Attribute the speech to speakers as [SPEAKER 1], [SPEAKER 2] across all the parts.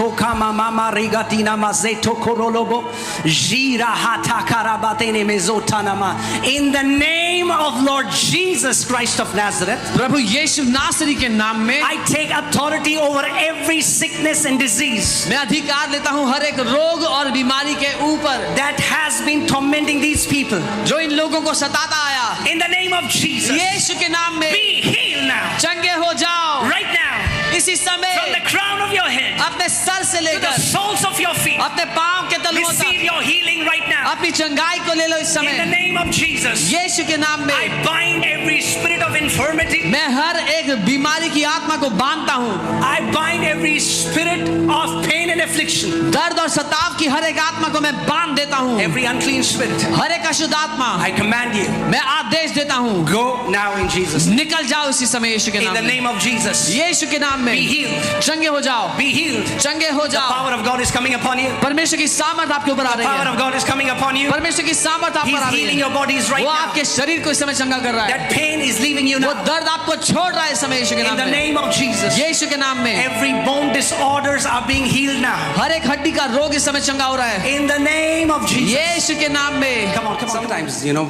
[SPEAKER 1] Mazeto kama mama rigatina mazeto korolobo jira hata karabatene mezotanama. In the name of Lord Jesus Christ of Nazareth,
[SPEAKER 2] प्रभु यीशु नासरी के नाम में
[SPEAKER 1] I take authority over every sickness and disease
[SPEAKER 2] मैं अधिकार लेता हूँ हर एक रोग और बीमारी के ऊपर
[SPEAKER 1] that has been tormenting these people.
[SPEAKER 2] जो इन लोगों को सताता आया।
[SPEAKER 1] In the name of Jesus,
[SPEAKER 2] यीशु के नाम में
[SPEAKER 1] be healed now,
[SPEAKER 2] चंगे हो जाओ
[SPEAKER 1] right now,
[SPEAKER 2] इसी
[SPEAKER 1] from
[SPEAKER 2] समय
[SPEAKER 1] the crown of your head
[SPEAKER 2] अपने सर से
[SPEAKER 1] to the
[SPEAKER 2] लेकर
[SPEAKER 1] soles of your feet.
[SPEAKER 2] अपने पांव के तलुओं
[SPEAKER 1] Receive
[SPEAKER 2] तक
[SPEAKER 1] your healing right now.
[SPEAKER 2] अपनी चंगाई को ले लो इस
[SPEAKER 1] In the
[SPEAKER 2] समय
[SPEAKER 1] name of Jesus,
[SPEAKER 2] यीशु के नाम
[SPEAKER 1] I
[SPEAKER 2] में
[SPEAKER 1] bind every spirit of infirmity.
[SPEAKER 2] मैं हर एक बीमारी की आत्मा को बांधता हूँ।
[SPEAKER 1] I bind every spirit of pain and affliction.
[SPEAKER 2] दर्द और सताव की हर एक आत्मा को मैं बांध देता हूँ।
[SPEAKER 1] Every unclean spirit,
[SPEAKER 2] हर एक अशुद्ध आत्मा
[SPEAKER 1] I command you,
[SPEAKER 2] मैं आदेश देता हूँ
[SPEAKER 1] go now in Jesus' name.
[SPEAKER 2] निकल जाओ इसी समय यीशु के
[SPEAKER 1] In
[SPEAKER 2] नाम
[SPEAKER 1] the
[SPEAKER 2] में।
[SPEAKER 1] name of Jesus,
[SPEAKER 2] यीशु के नाम में
[SPEAKER 1] be healed.
[SPEAKER 2] चंगे हो जाओ
[SPEAKER 1] Be healed.
[SPEAKER 2] चंगे हो
[SPEAKER 1] The
[SPEAKER 2] जाओ।
[SPEAKER 1] power of God is coming upon you.
[SPEAKER 2] परमेश्वर की सामर्थ आपके ऊपर आ
[SPEAKER 1] The
[SPEAKER 2] रही
[SPEAKER 1] power
[SPEAKER 2] है।
[SPEAKER 1] of God is coming upon you.
[SPEAKER 2] परमेश्वर की सामर्थ आप
[SPEAKER 1] He's
[SPEAKER 2] पर आ रही
[SPEAKER 1] healing
[SPEAKER 2] है।
[SPEAKER 1] your bodies right
[SPEAKER 2] वो
[SPEAKER 1] now.
[SPEAKER 2] आपके शरीर को इस समय चंगा कर रहा है।
[SPEAKER 1] That pain is leaving you
[SPEAKER 2] वो
[SPEAKER 1] now.
[SPEAKER 2] दर्द आपको छोड़ रहा है इस समय यीशु के
[SPEAKER 1] In
[SPEAKER 2] नाम
[SPEAKER 1] the
[SPEAKER 2] में।
[SPEAKER 1] name of Jesus,
[SPEAKER 2] यीशु के नाम में
[SPEAKER 1] every bone disorders are being healed now.
[SPEAKER 2] हर एक हड्डी का रोग इस समय चंगा हो रहा है
[SPEAKER 1] In the name of Jesus.
[SPEAKER 2] यीशु के नाम में।
[SPEAKER 1] Come on, come on. Sometimes, you know,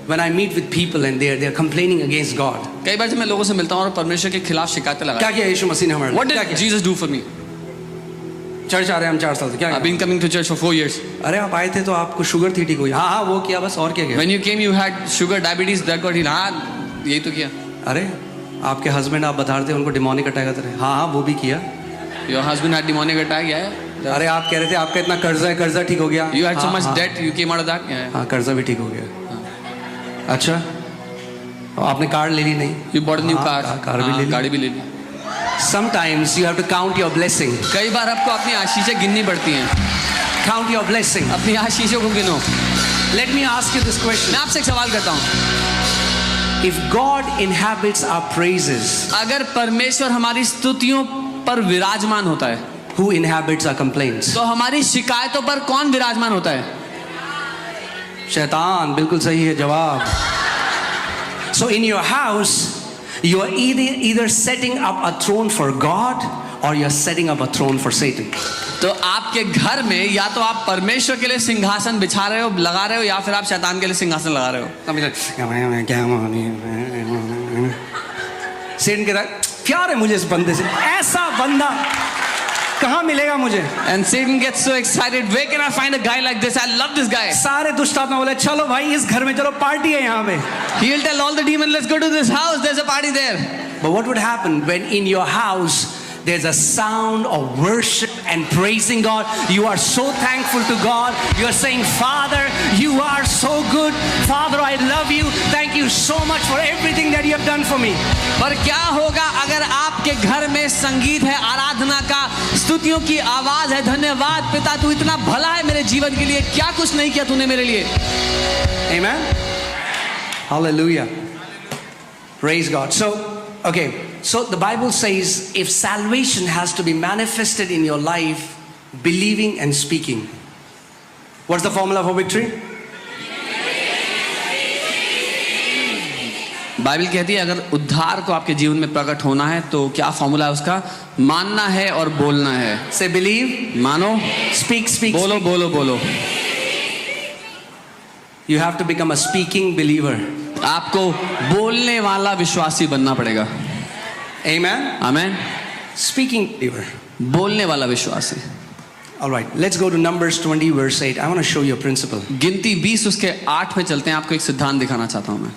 [SPEAKER 1] when I meet with people and they're complaining against God.
[SPEAKER 2] कई बार जब मैं लोगों से मिलता हूँ और परमेश्वर के खिलाफ शिकायतें
[SPEAKER 1] क्या
[SPEAKER 2] लगाता
[SPEAKER 1] किया यीशु मसीह ने हमारे लिए?
[SPEAKER 2] What
[SPEAKER 1] क्या
[SPEAKER 2] did
[SPEAKER 1] किया?
[SPEAKER 2] Jesus do for me?
[SPEAKER 1] Church आ रहे हैं हम 4 साल से, क्या
[SPEAKER 2] I've
[SPEAKER 1] किया?
[SPEAKER 2] been coming to church for 4 years.
[SPEAKER 1] अरे आप आए थे तो आपको शुगर थी, ठीक हुई? हाँ हाँ वो किया बस, और क्या किया?
[SPEAKER 2] When you came, you had sugar, diabetes, that got healed. हाँ यही तो किया।
[SPEAKER 1] अरे आपके हस्बैंड आप बता रहे थे उनको डिमोनिक अटैक आता रहे, हाँ हाँ वो भी किया।
[SPEAKER 2] Your husband had demonic attack, yeah.
[SPEAKER 1] अरे आप कह रहे थे आपका इतना कर्जा है, कर्जा ठीक हो गया?
[SPEAKER 2] You had so
[SPEAKER 1] हाँ,
[SPEAKER 2] much
[SPEAKER 1] हाँ,
[SPEAKER 2] debt, you came out of that. Yeah.
[SPEAKER 1] हाँ कर्जा भी ठीक हो गया। अच्छा आपने कार ले ली नहीं?
[SPEAKER 2] You bought a new
[SPEAKER 1] हाँ,
[SPEAKER 2] car.
[SPEAKER 1] कार भी ले ली।
[SPEAKER 2] गाड़ी भी ले ली।
[SPEAKER 1] Sometimes you have to count your blessing.
[SPEAKER 2] कई बार आपको अपनी आशीषें गिननी पड़ती हैं।
[SPEAKER 1] Count your blessing.
[SPEAKER 2] अपनी आशीषों को गिनो।
[SPEAKER 1] Let me ask you this question.
[SPEAKER 2] मैं आपसे एक सवाल करता हूँ।
[SPEAKER 1] If God inhabits our praises,
[SPEAKER 2] अगर परमेश्वर हमारी स्तुतियों पर विराजमान होता है,
[SPEAKER 1] who inhabits our complaints?
[SPEAKER 2] तो हमारी शिकायतों पर कौन विराजमान होता है?
[SPEAKER 1] शैतान, बिल्कुल सही है जवाब। So in your house, you are either setting up a throne for God or you are setting up a throne for Satan.
[SPEAKER 2] तो आपके घर में या तो आप परमेश्वर के लिए सिंहासन बिछा रहे हो, लगा रहे हो, या फिर आप शैतान के लिए सिंहासन लगा रहे हो।
[SPEAKER 1] सेटन कहता है प्यार है मुझे इस बंदे से, ऐसा बंदा कहाँ मिलेगा मुझे?
[SPEAKER 2] And Satan gets so excited. Where can I find a guy like this? I love this guy.
[SPEAKER 1] सारे दुष्ट आत्मा बोले चलो भाई इस घर में चलो, पार्टी है यहाँ पे।
[SPEAKER 2] He will tell all the demons, let's go to this house. There's a party there.
[SPEAKER 1] But what would happen when in your house there's a sound of worship and praising God? You are so thankful to God. You are saying, Father, you are so good. Father, I love you. Thank you so much for everything that you have done for me.
[SPEAKER 2] पर क्या होगा अगर आपके घर में संगीत है, आराधना का, स्तुतियों की आवाज है, धन्यवाद पिता तू इतना भला है मेरे जीवन के लिए, क्या कुछ नहीं किया तूने मेरे लिए।
[SPEAKER 1] Amen. Hallelujah. Praise God. So the Bible says if salvation has to be manifested in your life, believing and speaking. What's the formula for victory?
[SPEAKER 2] Bible कहती है अगर उद्धार को आपके जीवन में प्रकट होना है तो क्या फॉर्मूला है उसका? मानना है और बोलना है।
[SPEAKER 1] Say believe,
[SPEAKER 2] मानो,
[SPEAKER 1] speak,
[SPEAKER 2] बोलो
[SPEAKER 1] speak.
[SPEAKER 2] बोलो बोलो।
[SPEAKER 1] You have to become a speaking believer.
[SPEAKER 2] आपको बोलने वाला विश्वासी बनना पड़ेगा।
[SPEAKER 1] Amen.
[SPEAKER 2] आमेन।
[SPEAKER 1] Speaking believer.
[SPEAKER 2] बोलने वाला विश्वासी।
[SPEAKER 1] All right, let's go to Numbers 20 verse 8. I want to show you a principle.
[SPEAKER 2] गिनती 20 उसके 8 में चलते हैं, आपको एक सिद्धांत दिखाना चाहता हूं मैं।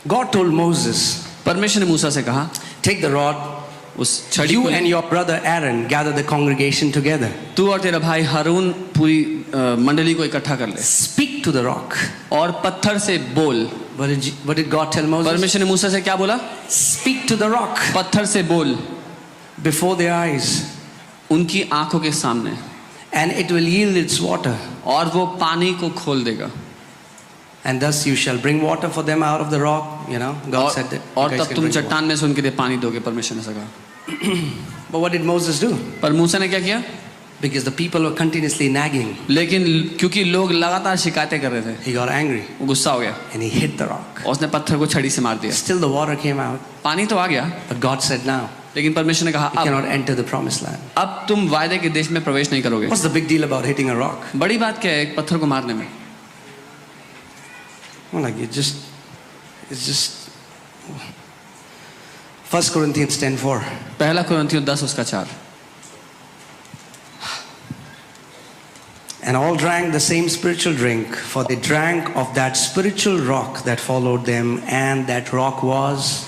[SPEAKER 1] God told Moses,
[SPEAKER 2] परमेश्वर ने मूसा से कहा,
[SPEAKER 1] take the rod,
[SPEAKER 2] उस छड़ी
[SPEAKER 1] you
[SPEAKER 2] को
[SPEAKER 1] and your brother Aaron gather the congregation together.
[SPEAKER 2] तू और तेरा भाई हारून पूरी मंडली को इकट्ठा कर ले
[SPEAKER 1] Speak to the rock.
[SPEAKER 2] और पत्थर से बोल।
[SPEAKER 1] What did God tell Moses?
[SPEAKER 2] परमेश्वर ने मूसा से क्या बोला?
[SPEAKER 1] Speak to the rock
[SPEAKER 2] पत्थर से बोल
[SPEAKER 1] before their eyes,
[SPEAKER 2] उनकी आंखों के सामने,
[SPEAKER 1] and it will yield its water.
[SPEAKER 2] और वो पानी को खोल देगा।
[SPEAKER 1] And thus you shall bring water for them out of the rock. You know, God said that.
[SPEAKER 2] और
[SPEAKER 1] you guys
[SPEAKER 2] तब
[SPEAKER 1] can
[SPEAKER 2] तुम
[SPEAKER 1] drink water.
[SPEAKER 2] चट्टान में से उनके लिए पानी दोगे, परमेश्वर ने कहा।
[SPEAKER 1] But what did Moses do?
[SPEAKER 2] पर मूसा ने क्या किया?
[SPEAKER 1] Because the people were continuously nagging,
[SPEAKER 2] लेकिन क्योंकि लोग लगातार शिकायतें कर रहे थे,
[SPEAKER 1] he got angry
[SPEAKER 2] वो गुस्सा हो गया
[SPEAKER 1] and he hit the rock.
[SPEAKER 2] और उसने पत्थर को छड़ी से मार दिया।
[SPEAKER 1] Still the water came out.
[SPEAKER 2] पानी तो आ गया,
[SPEAKER 1] But God said, now
[SPEAKER 2] लेकिन परमेश्वर ने कहा
[SPEAKER 1] You cannot enter the promised land.
[SPEAKER 2] अब तुम वायदे के देश में प्रवेश नहीं करोगे।
[SPEAKER 1] What's the big deal about hitting a rock?
[SPEAKER 2] बड़ी बात क्या है एक पत्थर को मारने में?
[SPEAKER 1] Well, like it's just 1 Corinthians 10:4.
[SPEAKER 2] पहला कुरिन्थियों 10 उसका 4।
[SPEAKER 1] And all drank the same spiritual drink, for they drank of that spiritual rock that followed them, and that rock was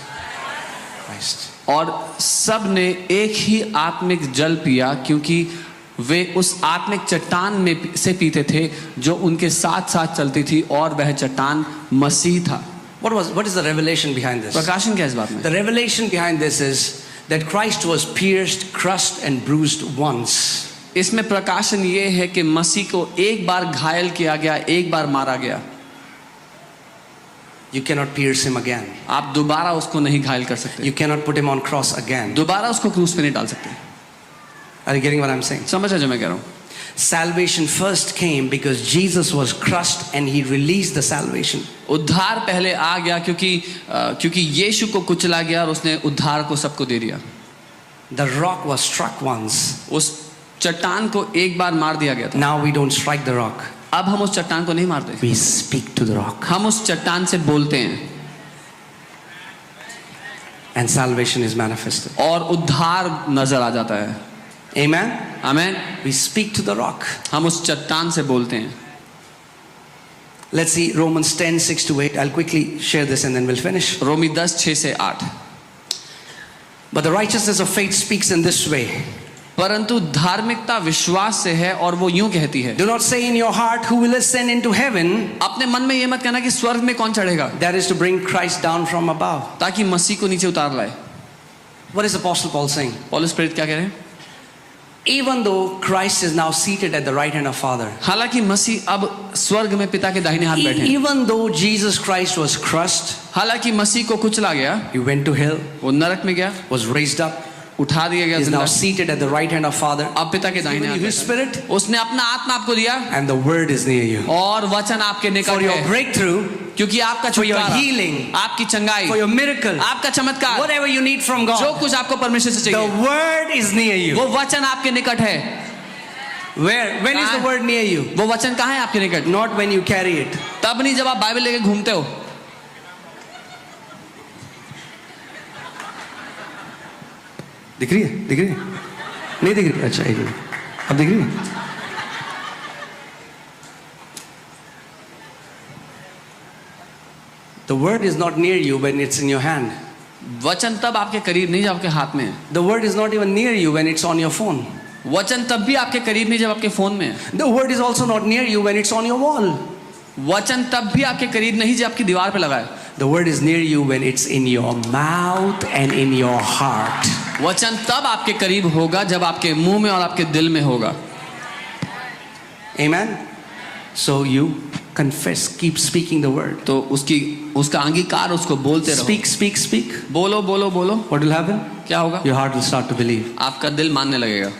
[SPEAKER 1] Christ.
[SPEAKER 2] और सब ने एक ही आत्मिक जल पिया क्योंकि वे उस आत्मिक चट्टान में से पीते थे जो उनके साथ साथ चलती थी और वह चट्टान मसीह था।
[SPEAKER 1] What is the revelation behind this?
[SPEAKER 2] प्रकाशन क्या है इस बात में?
[SPEAKER 1] The revelation behind this is that Christ was pierced, crushed, and bruised once.
[SPEAKER 2] इसमें प्रकाशन ये है कि मसीह को एक बार घायल किया गया, एक बार मारा गया।
[SPEAKER 1] You cannot pierce him again.
[SPEAKER 2] आप दोबारा उसको नहीं घायल कर सकते,
[SPEAKER 1] You cannot put him on cross again.
[SPEAKER 2] दोबारा उसको क्रूस पे नहीं डाल सकते।
[SPEAKER 1] Are you getting what I'm saying?
[SPEAKER 2] समझ रहे जो मैं कह रहा हूँ?
[SPEAKER 1] Salvation first came because Jesus was crushed and he released the salvation.
[SPEAKER 2] उद्धार पहले आ गया क्योंकि यीशु को कुचला गया और उसने उद्धार को सबको दे दिया।
[SPEAKER 1] The rock was struck once.
[SPEAKER 2] उस चट्टान को एक बार मार दिया गया था।
[SPEAKER 1] Now we don't strike the rock.
[SPEAKER 2] अब हम उस चट्टान को नहीं मारते,
[SPEAKER 1] We speak to the rock.
[SPEAKER 2] हम उस चट्टान से बोलते हैं
[SPEAKER 1] And salvation is manifested.
[SPEAKER 2] और उद्धार नजर आ जाता है।
[SPEAKER 1] Amen?
[SPEAKER 2] आमीन।
[SPEAKER 1] We speak to the rock.
[SPEAKER 2] हम उस चट्टान से बोलते हैं।
[SPEAKER 1] Let's see Romans 10:6-8. I'll quickly share this and then we'll finish.
[SPEAKER 2] रोमी 10:6 से 8।
[SPEAKER 1] But the righteousness of faith speaks in this way.
[SPEAKER 2] परंतु धार्मिकता विश्वास से है और वो यूं कहती है,
[SPEAKER 1] Do not say in your heart, who will ascend into heaven?
[SPEAKER 2] अपने मन में ये मत कहना कि स्वर्ग में कौन चढ़ेगा,
[SPEAKER 1] That is to bring Christ down from above.
[SPEAKER 2] ताकि मसीह को नीचे उतार लाए।
[SPEAKER 1] What is Apostle Paul saying?
[SPEAKER 2] पौलुस प्रेरित क्या कह रहे हैं?
[SPEAKER 1] Even though Christ is now seated at the right hand of Father,
[SPEAKER 2] हालांकि मसीह अब स्वर्ग में पिता के दाहिने हाथ बैठे हैं,
[SPEAKER 1] even though Jesus Christ was crushed,
[SPEAKER 2] हालांकि मसीह को कुचला गया,
[SPEAKER 1] he went to hell,
[SPEAKER 2] वो नरक में गया,
[SPEAKER 1] was raised up,
[SPEAKER 2] उठा दिया गया
[SPEAKER 1] is now
[SPEAKER 2] जिंदा,
[SPEAKER 1] seated at the right hand of Father,
[SPEAKER 2] अब पिता के दाहिने हाथ
[SPEAKER 1] His
[SPEAKER 2] बैठा है।
[SPEAKER 1] Spirit,
[SPEAKER 2] उसने अपना आत्मा आपको दिया
[SPEAKER 1] and the word is near you.
[SPEAKER 2] और वचन आपके
[SPEAKER 1] For
[SPEAKER 2] निकट
[SPEAKER 1] your
[SPEAKER 2] है,
[SPEAKER 1] breakthrough,
[SPEAKER 2] क्योंकि आपका
[SPEAKER 1] for your
[SPEAKER 2] छुटकारा,
[SPEAKER 1] healing,
[SPEAKER 2] आपकी चंगाई,
[SPEAKER 1] for your miracle,
[SPEAKER 2] आपका चमत्कार,
[SPEAKER 1] whatever you need from
[SPEAKER 2] जो
[SPEAKER 1] God,
[SPEAKER 2] कुछ आपको परमेश्वर से
[SPEAKER 1] the
[SPEAKER 2] चाहिए
[SPEAKER 1] word is near you.
[SPEAKER 2] वो वचन आपके निकट है।
[SPEAKER 1] Where? When is the word near you?
[SPEAKER 2] वो वचन कहाँ है आपके निकट?
[SPEAKER 1] Not when you carry it.
[SPEAKER 2] तब नहीं जब आप बाइबल लेके घूमते हो।
[SPEAKER 1] दिख रही है? दिख रही है? नहीं दिख रही? अच्छा एक मिनट, अब दिख रही है? The word is not near you when it's in your hand.
[SPEAKER 2] वचन तब आपके करीब नहीं जब आपके हाथ में है।
[SPEAKER 1] The word is not even near you when it's on your phone.
[SPEAKER 2] वचन तब भी आपके करीब नहीं जब आपके फोन में है।
[SPEAKER 1] The word is also not near you when it's on your wall.
[SPEAKER 2] वचन तब भी आपके करीब नहीं जब आपकी दीवार पे लगा है।
[SPEAKER 1] The word is near you when it's in your mouth and in your heart.
[SPEAKER 2] वचन तब आपके करीब होगा जब आपके मुंह में और आपके दिल में होगा।
[SPEAKER 1] Amen? So you confess, keep speaking the word.
[SPEAKER 2] तो उसका अंगीकार उसको बोलते रहो।
[SPEAKER 1] Speak, speak, speak.
[SPEAKER 2] बोलो बोलो बोलो।
[SPEAKER 1] What will happen?
[SPEAKER 2] क्या होगा?
[SPEAKER 1] Your heart will start to believe.
[SPEAKER 2] आपका दिल मानने लगेगा।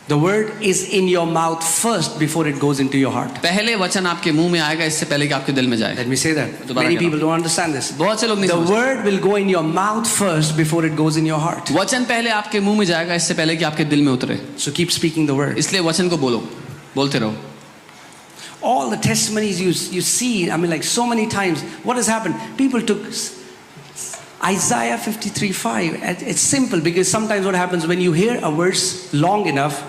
[SPEAKER 1] The word is in your mouth first before it goes into your heart.
[SPEAKER 2] पहले वचन आपके मुंह में आएगा इससे पहले कि आपके दिल में जाए।
[SPEAKER 1] Let me say that.
[SPEAKER 2] दोबारा
[SPEAKER 1] Many
[SPEAKER 2] करो।
[SPEAKER 1] people don't understand this.
[SPEAKER 2] बहुत से लोग नहीं
[SPEAKER 1] The
[SPEAKER 2] समझते।
[SPEAKER 1] word will go in your mouth first before it goes in your heart.
[SPEAKER 2] वचन पहले आपके मुंह में जाएगा इससे पहले कि आपके दिल में उतरे।
[SPEAKER 1] So keep speaking the word.
[SPEAKER 2] इसलिए वचन को बोलो, बोलते रहो।
[SPEAKER 1] All the testimonies you see, I mean, like so many times, what has happened? People took Isaiah 53:5. It's simple because sometimes what happens when you hear a verse long enough,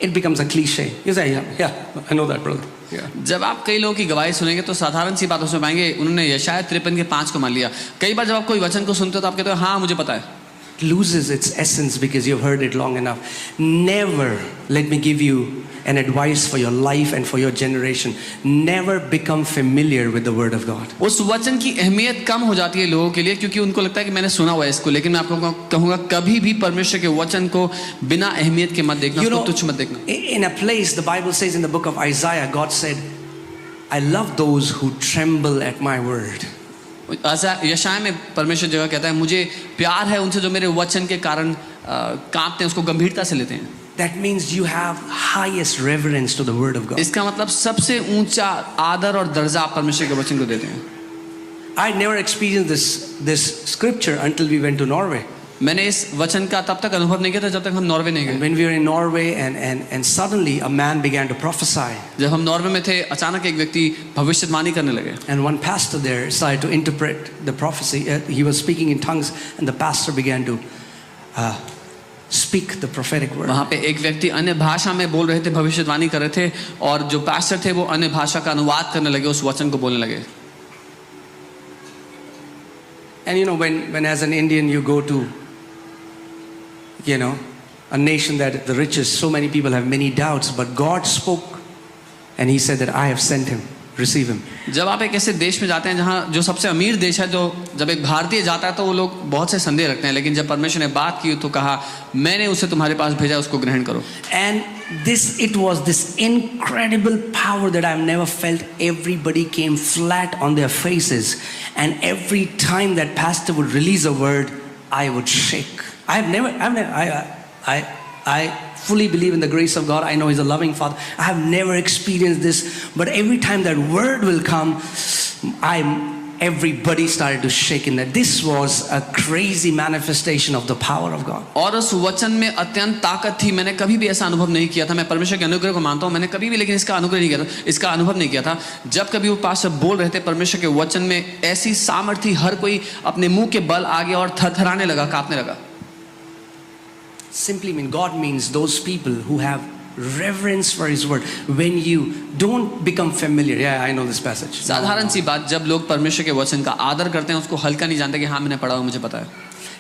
[SPEAKER 1] it becomes a cliche. You say, yeah, I know that, brother. Yeah.
[SPEAKER 2] जब आप कई लोगों की गवाही सुनेंगे तो साधारण सी बातों से पाएंगे उन्होंने यशाया 53:5 को मान लिया। कई बार जब आप कोई वचन को सुनते हो तो आप कहते हो हाँ मुझे पता है।
[SPEAKER 1] It loses its essence because you've heard it long enough. Never, let me give you an advice for your life and for your generation. Never become familiar with the word of God.
[SPEAKER 2] उस वचन की अहमियत कम हो जाती है लोगों के लिए क्योंकि उनको लगता है कि मैंने सुना हुआ है इसको, लेकिन मैं आपको कहूँगा कभी भी परमेश्वर के वचन को बिना अहमियत के मत देखना,
[SPEAKER 1] You know,
[SPEAKER 2] उसको तुच्छ मत देखना।
[SPEAKER 1] in a place, the Bible says in the book of Isaiah, God said, I love those who tremble at my word.
[SPEAKER 2] यशाया में परमेश्वर जगह कहता है मुझे प्यार है उनसे जो मेरे वचन के कारण कांपते हैं, उसको गंभीरता से लेते हैं।
[SPEAKER 1] That means you have highest reverence to the word of God.
[SPEAKER 2] इसका मतलब सबसे ऊंचा आदर और दर्जा आप परमेश्वर के वचन को देते हैं।
[SPEAKER 1] I never experienced this scripture until we went to Norway.
[SPEAKER 2] मैंने इस वचन का तब तक अनुभव नहीं किया था जब तक हम नॉर्वे नहीं
[SPEAKER 1] And
[SPEAKER 2] गए।
[SPEAKER 1] when we were in Norway, and suddenly a man began to prophesy.
[SPEAKER 2] जब हम नॉर्वे में थे, अचानक एक व्यक्ति भविष्यवाणी करने लगे
[SPEAKER 1] And one pastor there started to interpret the prophecy. He was speaking in tongues, and the pastor began to speak the prophetic word.
[SPEAKER 2] वहाँ पे एक व्यक्ति अन्य भाषा में बोल रहे थे, भविष्यवाणी कर रहे थे, और जो पास्टर थे वो अन्य भाषा का अनुवाद करने लगे, उस वचन को बोलने लगे।
[SPEAKER 1] And you know, when as an Indian you go to, you know, a nation that the richest, so many people have many doubts, but God spoke, and He said that I have sent him. Receive him.
[SPEAKER 2] जब आप एक ऐसे देश में जाते हैं जहाँ जो सबसे अमीर देश है, जो जब एक भारतीय जाता है तो वो लोग बहुत से संदेह रखते हैं, लेकिन जब परमेश्वर ने बात की तो कहा मैंने उसे तुम्हारे पास भेजा, उसको ग्रहण करो।
[SPEAKER 1] And it was this incredible power that I've never felt. Everybody came flat on their faces, and every time that pastor would release a word, I would shake. I fully believe in the grace of God. I know He's a loving Father. I have never experienced this, but every time that word will come, everybody started to shake in that. This was a crazy manifestation of the power of God.
[SPEAKER 2] और उस वचन में अत्यंत ताकत थी। मैंने कभी भी ऐसा अनुभव नहीं किया था। मैं परमेश्वर के अनुग्रह को मानता हूँ, मैंने कभी भी लेकिन इसका अनुग्रह नहीं किया था, इसका अनुभव नहीं किया था। जब कभी वो पास्टर बोल रहे थे परमेश्वर के वचन में ऐसी सामर्थ्य, हर कोई अपने मुंह के बल आ गया और थरथराने लगा, कांपने लगा।
[SPEAKER 1] Simply mean God means those people who have reverence for His word. When you don't become familiar, yeah, I know this passage.
[SPEAKER 2] साधारण सी बात, जब लोग परमेश्वर के वचन का आदर करते हैं, उसको हल्का नहीं जानते कि हाँ मैंने पढ़ा हुआ, मुझे पता है।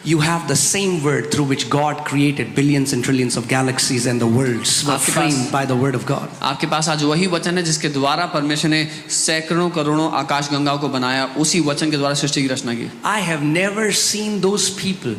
[SPEAKER 1] You have the same word through which God created billions and trillions of galaxies, and the worlds were framed by the word of God.
[SPEAKER 2] आपके पास आज वही वचन है जिसके द्वारा परमेश्वर ने सैकड़ों करोड़ों आकाश गंगाओं को बनाया, उसी वचन के द्वारा सृष्टि की रचना की।
[SPEAKER 1] I have never seen those people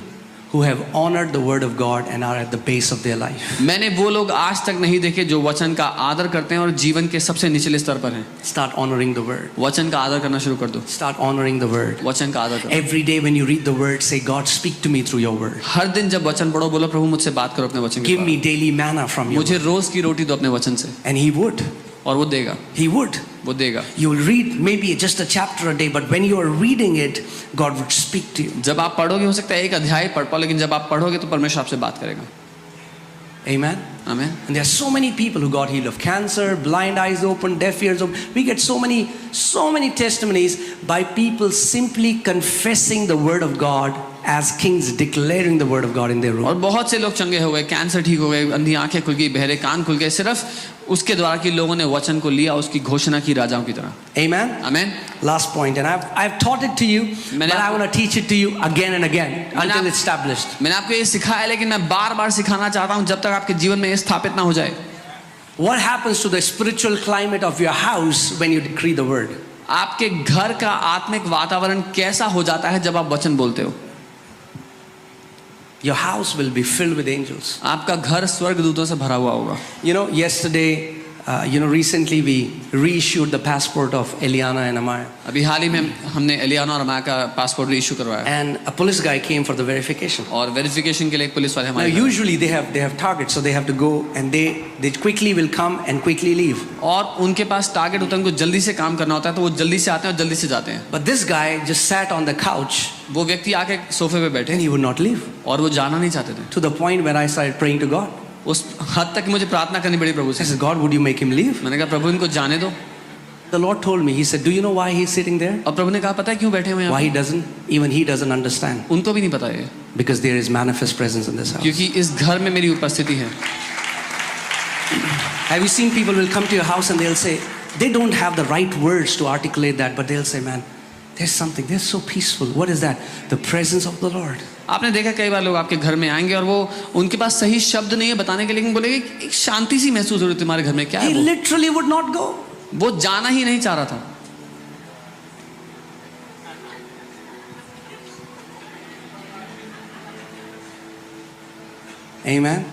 [SPEAKER 1] who have honored the word of God and are at the base of their life.
[SPEAKER 2] मैंने वो लोग आज तक नहीं देखे जो वचन का आदर करते हैं और जीवन के सबसे निचले स्तर पर हैं।
[SPEAKER 1] Start honoring the word.
[SPEAKER 2] वचन का आदर करना शुरू कर दो।
[SPEAKER 1] Start honoring the word.
[SPEAKER 2] वचन का आदर करो।
[SPEAKER 1] Every day when you read the word, say, God, speak to me through your word.
[SPEAKER 2] हर दिन जब वचन पढ़ो, बोलो प्रभु मुझसे बात करो अपने वचन के
[SPEAKER 1] Give me daily manna from you.
[SPEAKER 2] मुझे रोज की रोटी दो अपने वचन से।
[SPEAKER 1] And He would.
[SPEAKER 2] और वो देगा।
[SPEAKER 1] He would.
[SPEAKER 2] वो देगा।
[SPEAKER 1] You will read maybe just a chapter a day, but when you are reading it, God would speak to you.
[SPEAKER 2] जब आप पढ़ोगे, हो सकता है एक अध्याय पढ़ पाओ, लेकिन जब आप पढ़ोगे तो परमेश्वर आपसे बात करेगा।
[SPEAKER 1] Amen.
[SPEAKER 2] आमीन।
[SPEAKER 1] And there are so many people who got healed of cancer, blind eyes open, deaf ears open. We get so many testimonies by people simply confessing the word of God as kings, declaring the word of God in their room.
[SPEAKER 2] और बहुत से लोग चंगे हो गए, cancer ठीक हो गए, अंधी आंखें खुल गई, बहरे कान खुल गए, सिर्फ उसके द्वारा कि लोगों ने वचन को लिया, उसकी घोषणा की राजाओं की तरह।
[SPEAKER 1] Amen.
[SPEAKER 2] आमीन।
[SPEAKER 1] Last point, and I've taught it to you, but I want to teach it to you again and again until it's established.
[SPEAKER 2] मैंने आपको ये सिखाया, लेकिन मैं बार-बार सिखाना चाहता हूँ जब तक आपके जीवन में ये स्थापित ना हो जाए।
[SPEAKER 1] What happens to the spiritual climate of your house when you decree the word?
[SPEAKER 2] आपके घर का आत्मिक वातावरण कैसा हो जाता है जब आप वचन बोलते हो?
[SPEAKER 1] Your house will be filled with angels.
[SPEAKER 2] आपका घर स्वर्गदूतों से भरा हुआ होगा।
[SPEAKER 1] You know, yesterday, recently we reissued the passport of Eliana and Amaya.
[SPEAKER 2] अभी हाल ही में हमने एलियाना और अमाया का पासपोर्ट रीइश्यू करवाया।
[SPEAKER 1] And a police guy came for the verification.
[SPEAKER 2] और वेरिफिकेशन के लिए एक पुलिस वाले
[SPEAKER 1] Now
[SPEAKER 2] हमारे।
[SPEAKER 1] usually they have targets, so they have to go and they quickly will come and quickly leave.
[SPEAKER 2] और उनके पास टारगेट होता है, उनको जल्दी से काम करना होता है, तो वो जल्दी से आते हैं और जल्दी से जाते हैं।
[SPEAKER 1] But this guy just sat on the couch
[SPEAKER 2] वो व्यक्ति आके सोफे पे बैठे
[SPEAKER 1] and he would not leave.
[SPEAKER 2] और वो जाना नहीं चाहते थे,
[SPEAKER 1] To the point where I started praying to God.
[SPEAKER 2] उस हद तक कि मुझे प्रार्थना करनी पड़ी प्रभु
[SPEAKER 1] I
[SPEAKER 2] से।
[SPEAKER 1] said, God, would you make him leave?
[SPEAKER 2] मैंने कहा प्रभु इनको जाने दो।
[SPEAKER 1] The Lord told me, He said, do you know why he's sitting there?
[SPEAKER 2] और प्रभु ने कहा पता है क्यों बैठे हुए हैं
[SPEAKER 1] Why
[SPEAKER 2] यहाँ
[SPEAKER 1] he doesn't? Even he doesn't understand.
[SPEAKER 2] पे? उनको भी नहीं पता ये,
[SPEAKER 1] Because there is manifest presence in this house.
[SPEAKER 2] क्योंकि इस घर में मेरी उपस्थिति है।
[SPEAKER 1] Have you seen people will come to your house and they'll say, they don't have the right words to articulate that, but they'll say, man, there's something, they're so peaceful. What is that? The presence of the Lord.
[SPEAKER 2] आपने देखा कई बार लोग आपके घर में आएंगे और वो उनके पास सही शब्द नहीं है बताने के लिए, लेकिन बोलेंगे एक शांति सी महसूस हो रही है तुम्हारे घर में, क्या
[SPEAKER 1] He
[SPEAKER 2] है
[SPEAKER 1] literally would not go.
[SPEAKER 2] वो जाना ही नहीं चाह रहा था।
[SPEAKER 1] Amen.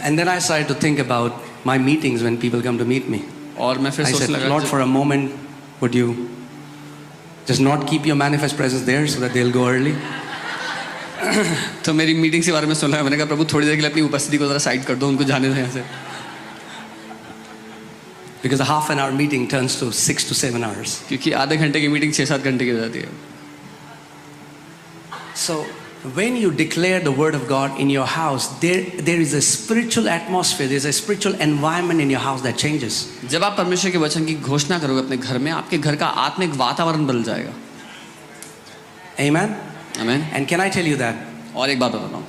[SPEAKER 1] And then I started to think about my meetings when people come to meet me.
[SPEAKER 2] और मैं फिर
[SPEAKER 1] I
[SPEAKER 2] सोचने
[SPEAKER 1] said,
[SPEAKER 2] लगा
[SPEAKER 1] Lord, for a moment, would you just not keep your manifest presence there so that they'll go early?
[SPEAKER 2] तो मेरी meeting के बारे में सुन लगा, मैंने कहा प्रभु थोड़ी देर के लिए अपनी उपस्थिति को जरा साइड कर दो, उनको जाने दो यहाँ से।
[SPEAKER 1] Because a half an hour meeting turns to 6 to 7 hours.
[SPEAKER 2] क्योंकि आधे घंटे की मीटिंग 6-7 घंटे की हो जाती है।
[SPEAKER 1] So when you declare the word of God in your house, there is a spiritual atmosphere, there's a spiritual environment in your house that changes.
[SPEAKER 2] जब आप परमेश्वर के वचन की घोषणा करोगे अपने घर में, आपके घर का आत्मिक वातावरण बदल जाएगा।
[SPEAKER 1] Amen?
[SPEAKER 2] आमीन।
[SPEAKER 1] And can I tell you that?
[SPEAKER 2] और एक बात बताता हूँ,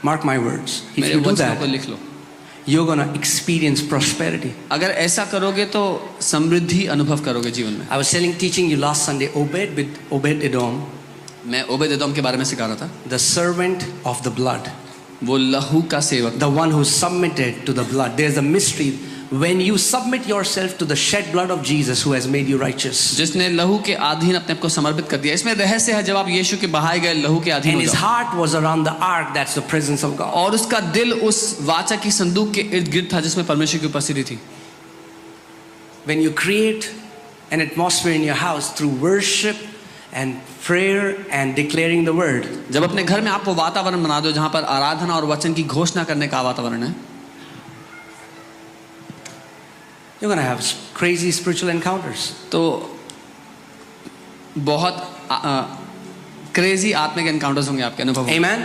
[SPEAKER 1] Mark my words. If
[SPEAKER 2] मेरे
[SPEAKER 1] you do
[SPEAKER 2] वचनों को
[SPEAKER 1] that,
[SPEAKER 2] लिख लो।
[SPEAKER 1] you're going to experience prosperity.
[SPEAKER 2] अगर ऐसा करोगे तो समृद्धि अनुभव करोगे जीवन में।
[SPEAKER 1] I was teaching you last Sunday, Obed-Edom,
[SPEAKER 2] मैं ओबेद-एदोम के बारे में सिखा रहा था,
[SPEAKER 1] the servant of the blood,
[SPEAKER 2] वो लहू का सेवक,
[SPEAKER 1] the one who submitted to the blood. There's a mystery. When you submit yourself to the shed blood of Jesus who has made you righteous,
[SPEAKER 2] जिसने लहू के अधीन अपने आप को समर्पित कर दिया। इसमें रहस्य है, जब आप यीशु के बहाए गए लहू के अधीन
[SPEAKER 1] and
[SPEAKER 2] हो
[SPEAKER 1] his
[SPEAKER 2] जाओ,
[SPEAKER 1] heart was around the ark, that's the presence of God.
[SPEAKER 2] और उसका दिल उस वाचा की संदूक के इर्द गिर्द था जिसमें परमेश्वर की उपस्थिति थी।
[SPEAKER 1] When you create an atmosphere in your house through worship and prayer and declaring the word,
[SPEAKER 2] जब अपने घर में आप वो वातावरण बना दो जहां पर आराधना और वचन की घोषणा करने का वातावरण है,
[SPEAKER 1] you're going to have crazy spiritual encounters.
[SPEAKER 2] तो बहुत क्रेजी आत्मिक एनकाउंटर्स होंगे आपके अनुभव होंगे।
[SPEAKER 1] Amen?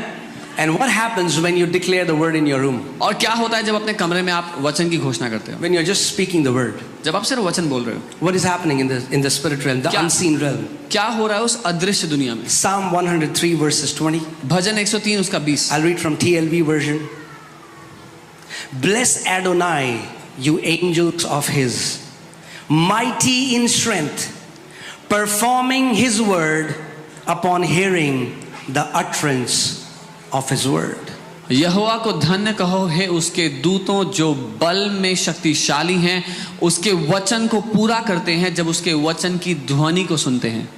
[SPEAKER 1] And what happens when you declare the word in your room?
[SPEAKER 2] और क्या होता है जब अपने कमरे में आप वचन की घोषणा करते हो?
[SPEAKER 1] When you're just speaking the word,
[SPEAKER 2] जब आप सिर्फ वचन बोल रहे हो,
[SPEAKER 1] what is happening in the spirit realm, the
[SPEAKER 2] क्या-
[SPEAKER 1] unseen realm?
[SPEAKER 2] क्या हो रहा है उस अदृश्य दुनिया में?
[SPEAKER 1] Psalm 103 verses 20.
[SPEAKER 2] भजन 103 उसका 20।
[SPEAKER 1] I'll read from TLV version. Bless Adonai, you angels of his, mighty in strength, performing his word upon hearing the utterance of his word.
[SPEAKER 2] यहोवा को धन्य कहो हे उसके दूतों जो बल में शक्तिशाली हैं, उसके वचन को पूरा करते हैं जब उसके वचन की ध्वनि को सुनते हैं।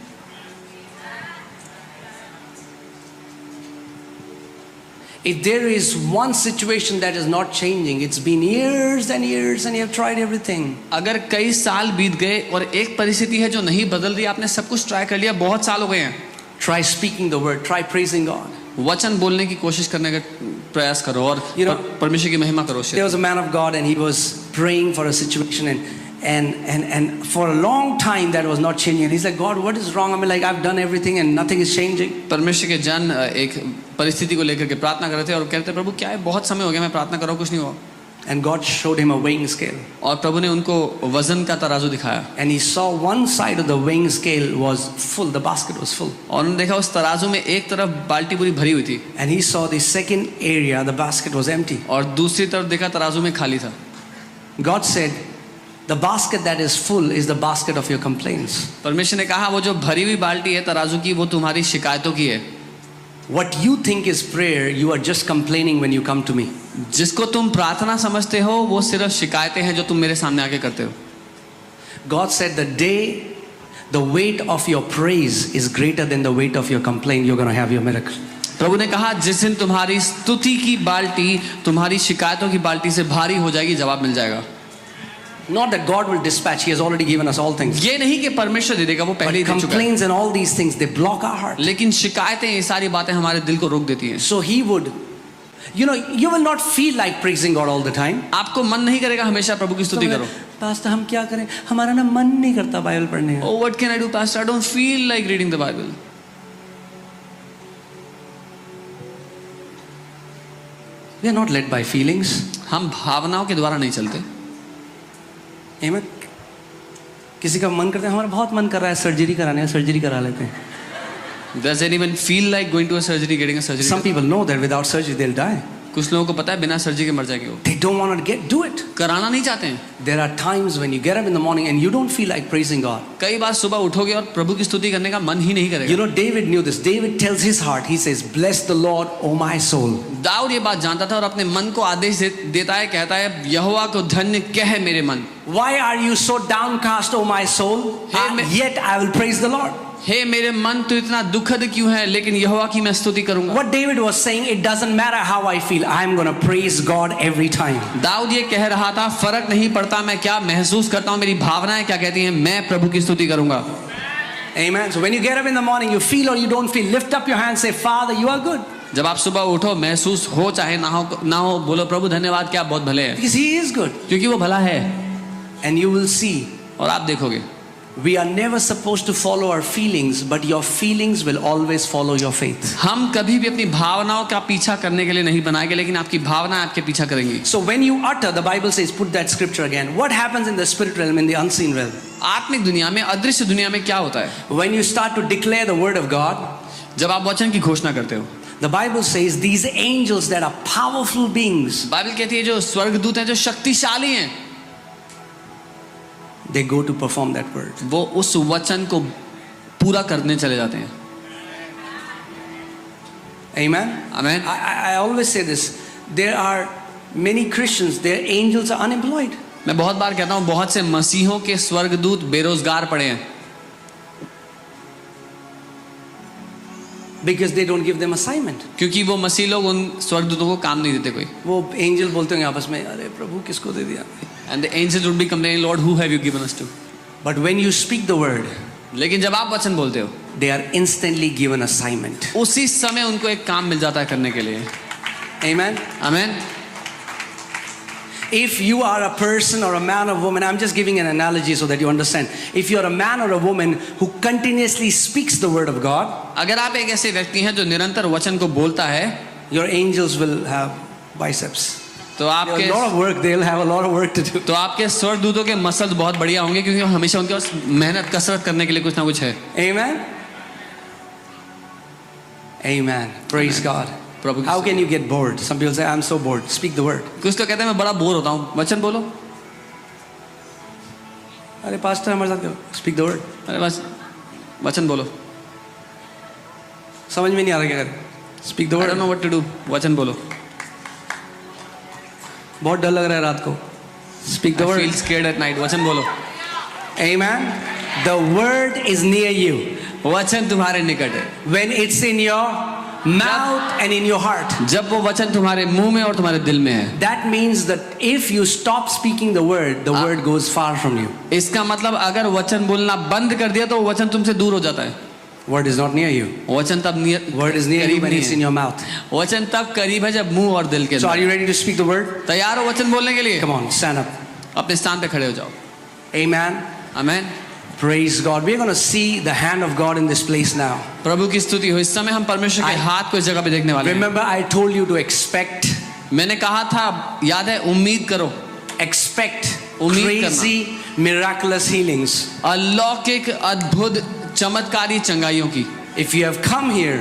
[SPEAKER 1] If there is one situation that is not changing, it's been years and years and you have tried everything.
[SPEAKER 2] अगर कई साल बीत गए और एक परिस्थिति है जो नहीं बदल रही, आपने सब कुछ ट्राई कर लिया, बहुत साल हो गए हैं,
[SPEAKER 1] Try speaking the word, try praising God.
[SPEAKER 2] वचन बोलने की कोशिश करने का प्रयास करो और
[SPEAKER 1] You know,
[SPEAKER 2] परमेश्वर की महिमा करो।
[SPEAKER 1] There was a man of God and he was praying for a situation and for a long time that was not changing. And he's like, God, what is wrong? I mean, like, I've done everything and nothing is changing.
[SPEAKER 2] परमेश्वर के जन एक परिस्थिति को लेकर के प्रार्थना कर रहे थे और कहते प्रभु क्या है, बहुत समय हो गया मैं प्रार्थना कर रहा हूँ, कुछ नहीं हुआ।
[SPEAKER 1] And God showed him a weighing scale.
[SPEAKER 2] और प्रभु ने उनको वजन का तराजू दिखाया
[SPEAKER 1] And he saw one side of the weighing scale was full, the basket was full.
[SPEAKER 2] और उन्होंने देखा उस तराजू में एक तरफ बाल्टी पूरी भरी हुई थी
[SPEAKER 1] And he saw the second area, the basket was empty.
[SPEAKER 2] और दूसरी तरफ देखा तराजू में खाली था।
[SPEAKER 1] God said, the basket that is full is the basket of your complaints.
[SPEAKER 2] परमेश्वर ने कहा वो जो भरी हुई बाल्टी है तराजू की, वो तुम्हारी शिकायतों की है।
[SPEAKER 1] What you think is prayer, you are just complaining when you come to me.
[SPEAKER 2] जिसको तुम प्रार्थना समझते हो वो सिर्फ शिकायतें हैं जो तुम मेरे सामने आके करते हो।
[SPEAKER 1] God said the day the weight of your praise is greater than the weight of your complaint, you're going to have your miracle.
[SPEAKER 2] प्रभु ने कहा जिस दिन तुम्हारी स्तुति की बाल्टी तुम्हारी शिकायतों की बाल्टी से भारी हो जाएगी, जवाब मिल जाएगा।
[SPEAKER 1] Not that God will dispatch, he has already given us all things.
[SPEAKER 2] ये नहीं कि परमेश्वर दे देगा, वो पहले ही
[SPEAKER 1] But
[SPEAKER 2] दे चुका है।
[SPEAKER 1] complaints and all these things, they block our heart.
[SPEAKER 2] लेकिन शिकायतें, ये सारी बातें हमारे दिल को रोक देती हैं।
[SPEAKER 1] So he would, you know, you will not feel like praising God all the time.
[SPEAKER 2] आपको मन नहीं करेगा हमेशा प्रभु की स्तुति करो।
[SPEAKER 1] पास्टर हम क्या करें, हमारा ना मन नहीं करता बाइबल पढ़ने का।
[SPEAKER 2] Oh, what can I do, Pastor? I don't feel like reading the Bible.
[SPEAKER 1] We are not led by feelings.
[SPEAKER 2] हम भावनाओं के द्वारा नहीं चलते।
[SPEAKER 1] Amen. किसी का मन करता है, हमारा बहुत मन कर रहा है सर्जरी कराने का, सर्जरी करा लेते हैं।
[SPEAKER 2] Does anyone feel like going to a surgery, getting a surgery?
[SPEAKER 1] Some people know that without surgery they'll die.
[SPEAKER 2] कुछ लोगों को पता है बिना सर्जरी के मर जाएंगे वो,
[SPEAKER 1] They don't want to do it.
[SPEAKER 2] कराना नहीं चाहते हैं।
[SPEAKER 1] There are times when you get up in the morning and you don't feel like praising God.
[SPEAKER 2] कई बार सुबह उठोगे और प्रभु की स्तुति करने का मन ही नहीं
[SPEAKER 1] You
[SPEAKER 2] करेगा।
[SPEAKER 1] know, David knew this. David tells his heart, he says, bless the Lord, O my soul.
[SPEAKER 2] Dawood ये बात जानता था और अपने मन को आदेश देता है, कहता है यहोवा को धन्य कह मेरे मन।
[SPEAKER 1] Why are you so downcast, O my soul? Yet I will praise the Lord.
[SPEAKER 2] हे मेरे मन तू इतना दुखद क्यों है, लेकिन यहोवा की मैं स्तुति करूंगा।
[SPEAKER 1] What David was saying, it doesn't matter how I feel, I'm going to praise God every time.
[SPEAKER 2] Dawood ये कह रहा था फर्क नहीं पड़ता मैं क्या महसूस करता हूँ, मेरी भावनाएं क्या कहती हैं, मैं प्रभु की स्तुति करूंगा।
[SPEAKER 1] Amen. So when you get up in the morning, you feel or you don't feel, lift up your hand, say, Father, you are good.
[SPEAKER 2] जब आप सुबह उठो, महसूस हो चाहे ना हो, बोलो प्रभु धन्यवाद, क्या बहुत भले हैं,
[SPEAKER 1] Because He is good.
[SPEAKER 2] क्योंकि वो भला है।
[SPEAKER 1] And you will see,
[SPEAKER 2] और आप देखोगे
[SPEAKER 1] We are never supposed to follow our feelings, but your feelings will always follow your faith.
[SPEAKER 2] हम कभी भी अपनी भावनाओं का पीछा करने के लिए नहीं बनाए गए, लेकिन आपकी भावनाएं आपके पीछा करेंगी।
[SPEAKER 1] So when you utter, the Bible says, put that scripture again. What happens in the spirit realm, in the unseen realm?
[SPEAKER 2] आत्मिक दुनिया में, अदृश्य दुनिया में क्या होता है?
[SPEAKER 1] When you start to declare the word of God,
[SPEAKER 2] जब आप वचन की घोषणा करते हो,
[SPEAKER 1] the Bible says these angels that are powerful beings,
[SPEAKER 2] Bible कहती है जो स्वर्गदूत हैं, जो शक्तिशाली हैं,
[SPEAKER 1] they go to perform that word.
[SPEAKER 2] वो उस वचन को पूरा करने चले जाते हैं।
[SPEAKER 1] Amen?
[SPEAKER 2] आमीन।
[SPEAKER 1] I always say this. There are many Christians, their angels are unemployed.
[SPEAKER 2] मैं बहुत बार कहता हूँ, बहुत से मसीहों के स्वर्गदूत बेरोजगार पड़े हैं,
[SPEAKER 1] Because they don't give them assignment.
[SPEAKER 2] क्योंकि वो मसीह लोग उन स्वर्गदूतों को काम नहीं देते कोई।
[SPEAKER 1] वो एंजल बोलते होंगे आपस में, अरे प्रभु किसको दे दिया?
[SPEAKER 2] And the angels would be complaining, Lord, who have you given us to?
[SPEAKER 1] But when you speak the word,
[SPEAKER 2] लेकिन जब आप वचन बोलते हो,
[SPEAKER 1] they are instantly given assignment.
[SPEAKER 2] उसी समय उनको एक काम मिल जाता है करने के लिए।
[SPEAKER 1] Amen?
[SPEAKER 2] आमीन।
[SPEAKER 1] If you are a person or a man or woman, I'm just giving an analogy so that you understand. If you're a man or a woman who continuously speaks the word of God,
[SPEAKER 2] अगर आप एक ऐसे व्यक्ति हैं जो निरंतर वचन को बोलता है,
[SPEAKER 1] your angels will have biceps.
[SPEAKER 2] तो
[SPEAKER 1] They have a
[SPEAKER 2] आपके
[SPEAKER 1] lot of work. They'll have a lot of work to do.
[SPEAKER 2] तो आपके स्वर्गदूतों के मसल्स बहुत बढ़िया होंगे, क्योंकि हमेशा उनके पास मेहनत कसरत करने के लिए कुछ ना कुछ है।
[SPEAKER 1] Amen? Amen. Praise God.
[SPEAKER 2] Prabhu
[SPEAKER 1] How can you get bored? Some people say, I'm so bored. Speak the word.
[SPEAKER 2] कुछ तो कहते हैं मैं बड़ा बोर होता हूँ, वचन बोलो।
[SPEAKER 1] अरे पास्टर हमारे साथ करो. Speak the word.
[SPEAKER 2] अरे बस वचन बोलो।
[SPEAKER 1] समझ में नहीं आ रहा क्या करें? Speak the
[SPEAKER 2] I
[SPEAKER 1] word.
[SPEAKER 2] don't know what to do, वचन बोलो।
[SPEAKER 1] बहुत डर लग रहा है रात को. Speak the
[SPEAKER 2] I
[SPEAKER 1] word.
[SPEAKER 2] feel scared at night, वचन बोलो।
[SPEAKER 1] Amen. The word is near you.
[SPEAKER 2] वचन तुम्हारे निकट है।
[SPEAKER 1] When it's in your mouth and in your heart.
[SPEAKER 2] जब वो वचन तुम्हारे मुंह में और तुम्हारे दिल में है,
[SPEAKER 1] That means that if you stop speaking the word goes far from you.
[SPEAKER 2] इसका मतलब अगर वचन बोलना बंद कर दिया तो वचन तुमसे दूर हो जाता है।
[SPEAKER 1] Word is not near you.
[SPEAKER 2] वचन तब
[SPEAKER 1] Word is near you
[SPEAKER 2] करीब
[SPEAKER 1] when
[SPEAKER 2] नहीं
[SPEAKER 1] it's
[SPEAKER 2] है।
[SPEAKER 1] in your mouth.
[SPEAKER 2] वचन तब करीब है जब मुंह और दिल के
[SPEAKER 1] So are
[SPEAKER 2] अंदर।
[SPEAKER 1] you ready to speak the word?
[SPEAKER 2] तैयार हो वचन बोलने के लिए?
[SPEAKER 1] Come on, stand up.
[SPEAKER 2] अपने स्थान पे खड़े हो जाओ।
[SPEAKER 1] Amen.
[SPEAKER 2] आमीन।
[SPEAKER 1] Praise God. We're going to see the hand of God in this place now.
[SPEAKER 2] प्रभु की स्तुति हो। इस समय हम परमेश्वर के हाथ को इस जगह पे देखने वाले हैं।
[SPEAKER 1] Remember, I told you to expect.
[SPEAKER 2] मैंने कहा था, याद है, उम्मीद करो।
[SPEAKER 1] Expect
[SPEAKER 2] उम्मीद
[SPEAKER 1] crazy, miraculous healings.
[SPEAKER 2] अलौकिक अद्भुत चमत्कारी चंगाइयों की।
[SPEAKER 1] If you have come here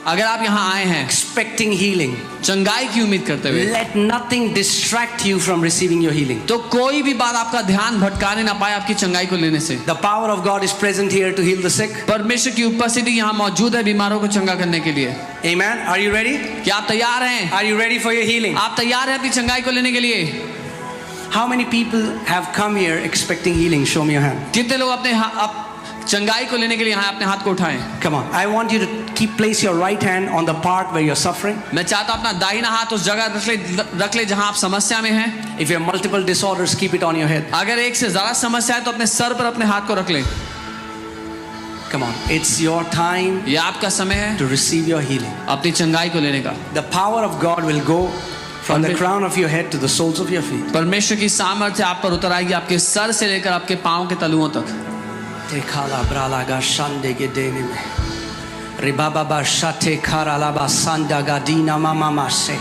[SPEAKER 2] अगर आप यहाँ आए हैं
[SPEAKER 1] expecting healing,
[SPEAKER 2] चंगाई की उम्मीद करते हुए,
[SPEAKER 1] let nothing distract you from receiving your healing.
[SPEAKER 2] तो कोई भी बात आपका ध्यान भटकाने ना पाए आपकी चंगाई को लेने से।
[SPEAKER 1] The power of God is present here to heal the sick.
[SPEAKER 2] परमेश्वर की उपस्थिति यहाँ मौजूद है बीमारों को चंगा करने के लिए।
[SPEAKER 1] Amen. Are you ready?
[SPEAKER 2] क्या आप तैयार हैं?
[SPEAKER 1] Are you ready for your healing?
[SPEAKER 2] आप तैयार हैं अपनी चंगाई को लेने के लिए?
[SPEAKER 1] How many people have come here expecting healing? Show me your hand.
[SPEAKER 2] कितने लोग अपने चंगाई को लेने के लिए यहाँ अपने हाथ को उठाएं?
[SPEAKER 1] Come on. I want you to place your right hand on the part where you're suffering.
[SPEAKER 2] मैं चाहता हूँ अपना दाहिना हाथ उस जगह रख ले जहाँ आप समस्या में हैं।
[SPEAKER 1] If you have multiple disorders, keep it on your head.
[SPEAKER 2] अगर एक से ज्यादा समस्या है तो अपने सर पर अपने हाथ को रख ले।
[SPEAKER 1] Come on. It's your time
[SPEAKER 2] ये आपका समय है
[SPEAKER 1] to receive your healing.
[SPEAKER 2] अपनी चंगाई को लेने का।
[SPEAKER 1] The power of God will go from the crown of your head to the soles of your feet.
[SPEAKER 2] परमेश्वर की सामर्थ्य आप पर उतर आएगी, आपके सर से लेकर आपके पांव के तलुओं तक।
[SPEAKER 1] Tekala brala ga shande ge deni me. Ribaba ba shate karala ba sanda gadina mama mase.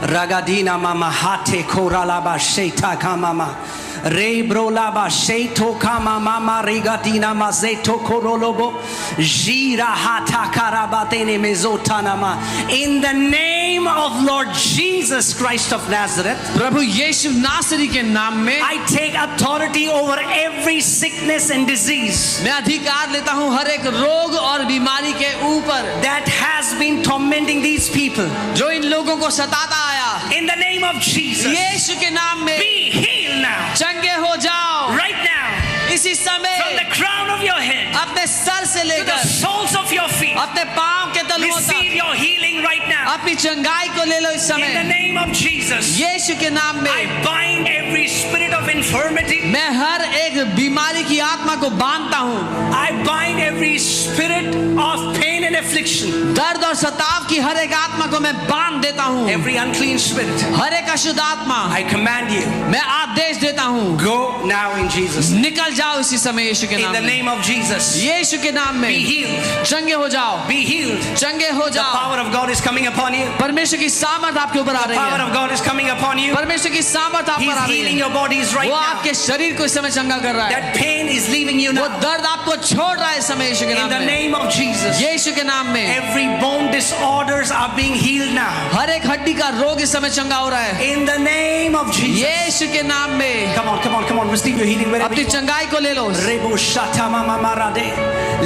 [SPEAKER 1] Ragadina mama hate korala ba sheta kamama. Re brola ba sheto kama mama regadina mazeto korolobo. Jira hata karabatene mezotanama. In the name of Lord Jesus Christ of Nazareth,
[SPEAKER 2] प्रभु यीशु नासरी के नाम में
[SPEAKER 1] I take authority over every sickness and disease
[SPEAKER 2] मैं अधिकार लेता हूँ हर एक रोग और बीमारी के ऊपर
[SPEAKER 1] that has been tormenting these people.
[SPEAKER 2] जो इन लोगों को सताता आया।
[SPEAKER 1] In the name of Jesus,
[SPEAKER 2] यीशु के नाम में
[SPEAKER 1] be healed now.
[SPEAKER 2] चंगे हो जाओ
[SPEAKER 1] Right now,
[SPEAKER 2] इसी समय
[SPEAKER 1] from the crown of your head
[SPEAKER 2] अपने सर से
[SPEAKER 1] to the
[SPEAKER 2] लेकर
[SPEAKER 1] soles of your feet,
[SPEAKER 2] अपने पांव के तलुओं
[SPEAKER 1] receive
[SPEAKER 2] तक
[SPEAKER 1] your healing right now.
[SPEAKER 2] अपनी चंगाई को ले लो इस
[SPEAKER 1] In the
[SPEAKER 2] समय
[SPEAKER 1] name of Jesus,
[SPEAKER 2] यीशु के नाम
[SPEAKER 1] I
[SPEAKER 2] में।
[SPEAKER 1] bind every spirit of infirmity.
[SPEAKER 2] मैं हर एक बीमारी की आत्मा को बांधता हूँ।
[SPEAKER 1] I bind every spirit of pain and affliction. affliction,
[SPEAKER 2] दर्द और सताव की हर एक आत्मा को मैं बांध देता हूँ।
[SPEAKER 1] every unclean spirit,
[SPEAKER 2] हर एक अशुद्ध आत्मा
[SPEAKER 1] I command you,
[SPEAKER 2] मैं आदेश देता हूँ,
[SPEAKER 1] go now in Jesus' name.
[SPEAKER 2] निकल जाओ इसी समय यीशु के
[SPEAKER 1] In
[SPEAKER 2] नाम
[SPEAKER 1] the
[SPEAKER 2] में।
[SPEAKER 1] name of Jesus,
[SPEAKER 2] यीशु के नाम में
[SPEAKER 1] be healed,
[SPEAKER 2] चंगे हो जाओ,
[SPEAKER 1] be healed.
[SPEAKER 2] चंगे हो
[SPEAKER 1] The
[SPEAKER 2] जाओ।
[SPEAKER 1] power of God is coming upon you.
[SPEAKER 2] परमेश्वर की सामर्थ आपके ऊपर आ
[SPEAKER 1] The
[SPEAKER 2] रही
[SPEAKER 1] power
[SPEAKER 2] है।
[SPEAKER 1] of God is coming upon you.
[SPEAKER 2] परमेश्वर की सामर्थ आप
[SPEAKER 1] He's
[SPEAKER 2] पर आ रही
[SPEAKER 1] healing
[SPEAKER 2] है।
[SPEAKER 1] your bodies right
[SPEAKER 2] वो
[SPEAKER 1] now.
[SPEAKER 2] आपके शरीर को इस समय चंगा कर रहा है।
[SPEAKER 1] That pain is leaving you
[SPEAKER 2] वो
[SPEAKER 1] now.
[SPEAKER 2] दर्द आपको छोड़ रहा है इस समय यीशु के
[SPEAKER 1] In
[SPEAKER 2] नाम
[SPEAKER 1] the
[SPEAKER 2] में।
[SPEAKER 1] name of Jesus,
[SPEAKER 2] यीशु के नाम में
[SPEAKER 1] every bone disorders are being healed now.
[SPEAKER 2] हर एक हड्डी का रोग इस समय चंगा हो रहा है
[SPEAKER 1] In the name of Jesus.
[SPEAKER 2] यीशु के नाम में।
[SPEAKER 1] Come on, come on, come on. Receive your healing wherever
[SPEAKER 2] अपनी
[SPEAKER 1] you are.
[SPEAKER 2] चंगाई को ले लो।
[SPEAKER 1] Rebo shata mama marade.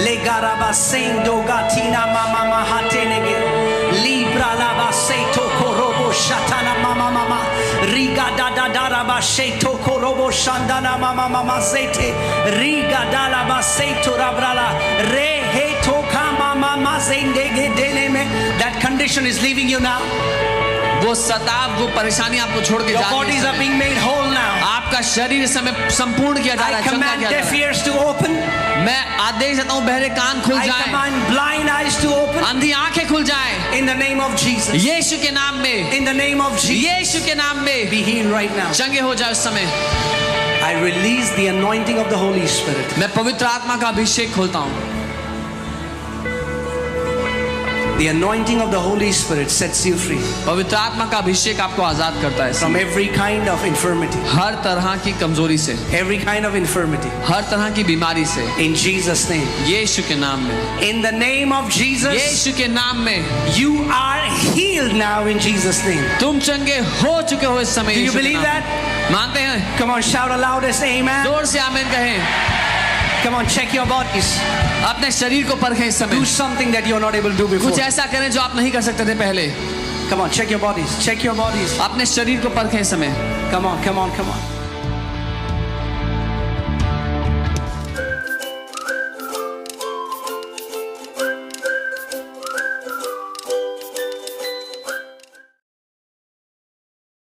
[SPEAKER 1] Legaraba sendo gatina mama mahatenege. Libra laba seto korobo shatana mama mama. Riga da da da raba seto korobo shandana mama mama sete. Riga da laba seto rabrala. Re heto kama mama zendege deneme. That condition is leaving you now.
[SPEAKER 2] वो सताव वो परेशानी आपको छोड़ के
[SPEAKER 1] Your
[SPEAKER 2] जा रही
[SPEAKER 1] bodies
[SPEAKER 2] है
[SPEAKER 1] are
[SPEAKER 2] इस समय।
[SPEAKER 1] being made whole now.
[SPEAKER 2] आपका शरीर इस समय संपूर्ण किया जा रहा
[SPEAKER 1] I
[SPEAKER 2] है, चंगा
[SPEAKER 1] command
[SPEAKER 2] किया जा
[SPEAKER 1] deaf
[SPEAKER 2] रहा है।
[SPEAKER 1] ears to open.
[SPEAKER 2] मैं आदेश देता हूँ बहरे कान खुल
[SPEAKER 1] I
[SPEAKER 2] जाएं,
[SPEAKER 1] command blind eyes to open.
[SPEAKER 2] अंधी आंखें खुल जाएं
[SPEAKER 1] In the name of Jesus.
[SPEAKER 2] यीशु के नाम में।
[SPEAKER 1] In the name of Jesus.
[SPEAKER 2] यीशु के नाम में
[SPEAKER 1] Be healed right now.
[SPEAKER 2] चंगे हो जाओ इस समय।
[SPEAKER 1] I release the anointing of the Holy Spirit.
[SPEAKER 2] मैं पवित्र आत्मा का अभिषेक खोलता हूँ।
[SPEAKER 1] The anointing of the Holy Spirit sets you free
[SPEAKER 2] पवित्र आत्मा का अभिषेक आपको आजाद करता है
[SPEAKER 1] from every kind of infirmity.
[SPEAKER 2] हर तरह की कमजोरी से,
[SPEAKER 1] Every kind of infirmity.
[SPEAKER 2] हर तरह की बीमारी से,
[SPEAKER 1] In Jesus' name.
[SPEAKER 2] यीशु के नाम में।
[SPEAKER 1] In the name of Jesus.
[SPEAKER 2] यीशु के नाम में
[SPEAKER 1] You are healed now in Jesus' name.
[SPEAKER 2] तुम चंगे हो चुके हो इस समय।
[SPEAKER 1] Do you
[SPEAKER 2] यीशु के
[SPEAKER 1] believe
[SPEAKER 2] नाम
[SPEAKER 1] that?
[SPEAKER 2] में। मानते हैं?
[SPEAKER 1] Come on, shout aloud as amen.
[SPEAKER 2] जोर से आमीन कहें।
[SPEAKER 1] Come on, check your bodies.
[SPEAKER 2] अपने शरीर को परखें इस समय।
[SPEAKER 1] Do something that you are not able to do before.
[SPEAKER 2] कुछ ऐसा करें जो आप नहीं कर सकते थे पहले।
[SPEAKER 1] Come on, check your bodies. Check your bodies.
[SPEAKER 2] अपने शरीर को परखें इस समय।
[SPEAKER 1] Come on, come on, come on.